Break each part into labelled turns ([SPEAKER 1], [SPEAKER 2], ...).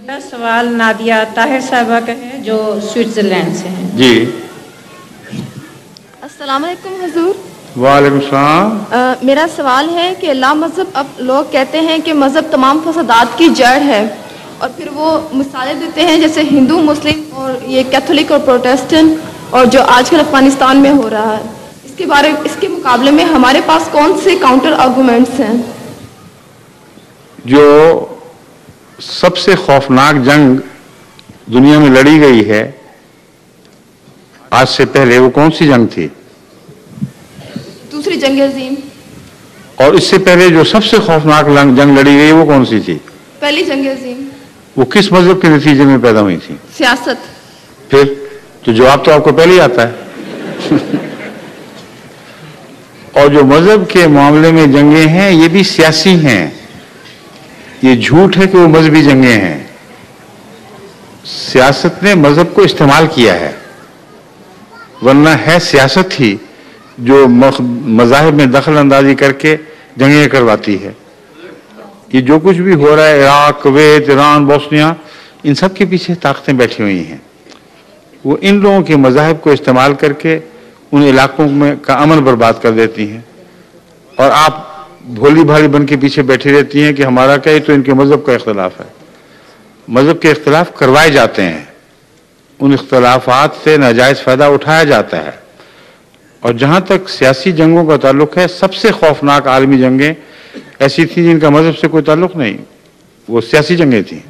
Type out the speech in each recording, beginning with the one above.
[SPEAKER 1] میرا سوال نادیہ طاہر صاحبہ کا ہے جو سوئٹزرلینڈ سے ہیں.
[SPEAKER 2] جی.
[SPEAKER 3] السلام علیکم حضور.
[SPEAKER 2] وعلیکم السلام.
[SPEAKER 3] میرا سوال ہے کہ لا مذہب، اب لوگ کہتے ہیں کہ مذہب تمام فسادات کی جڑ ہے، اور پھر وہ مثالیں دیتے ہیں جیسے ہندو، مسلم اور یہ کیتھولک اور پروٹیسٹنٹ، اور جو آج کل افغانستان میں ہو رہا ہے. اس کے مقابلے میں ہمارے پاس کون سے کاؤنٹر آرگومنٹس ہیں؟
[SPEAKER 2] جو سب سے خوفناک جنگ دنیا میں لڑی گئی ہے آج سے پہلے، وہ کون سی جنگ تھی؟
[SPEAKER 3] دوسری جنگ عظیم.
[SPEAKER 2] اور اس سے پہلے جو سب سے خوفناک جنگ لڑی گئی وہ کون سی تھی؟
[SPEAKER 3] پہلی جنگ عظیم.
[SPEAKER 2] وہ کس مذہب کے نتیجے میں پیدا ہوئی تھی؟
[SPEAKER 3] سیاست.
[SPEAKER 2] پھر تو جواب تو آپ کو پہلے ہی آتا ہے. اور جو مذہب کے معاملے میں جنگیں ہیں یہ بھی سیاسی ہیں. یہ جھوٹ ہے کہ وہ مذہبی جنگیں ہیں. سیاست نے مذہب کو استعمال کیا ہے، ورنہ ہے سیاست ہی جو مذاہب میں دخل اندازی کر کے جنگیں کرواتی ہے. یہ جو کچھ بھی ہو رہا ہے عراق، کویت، ایران، بوسنیا، ان سب کے پیچھے طاقتیں بیٹھی ہوئی ہیں. وہ ان لوگوں کے مذاہب کو استعمال کر کے ان علاقوں میں کا امن برباد کر دیتی ہیں، اور آپ بھولی بھالی بن کے پیچھے بیٹھی رہتی ہیں کہ ہمارا کیا، تو ان کے مذہب کا اختلاف ہے. مذہب کے اختلاف کروائے جاتے ہیں، ان اختلافات سے ناجائز فائدہ اٹھایا جاتا ہے. اور جہاں تک سیاسی جنگوں کا تعلق ہے، سب سے خوفناک عالمی جنگیں ایسی تھیں جن کا مذہب سے کوئی تعلق نہیں، وہ سیاسی جنگیں تھیں.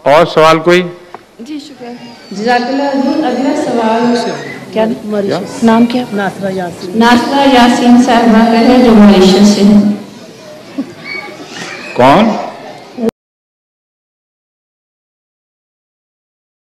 [SPEAKER 2] اور سوال کوئی؟
[SPEAKER 3] جی شکریہ.
[SPEAKER 1] جزاک اللہ حضور. اگلا سوال کیا
[SPEAKER 3] نام کیا؟
[SPEAKER 1] ناصرہ یاسین صاحبہ کا ہے جو ملیشیا سے ہیں.
[SPEAKER 2] کون؟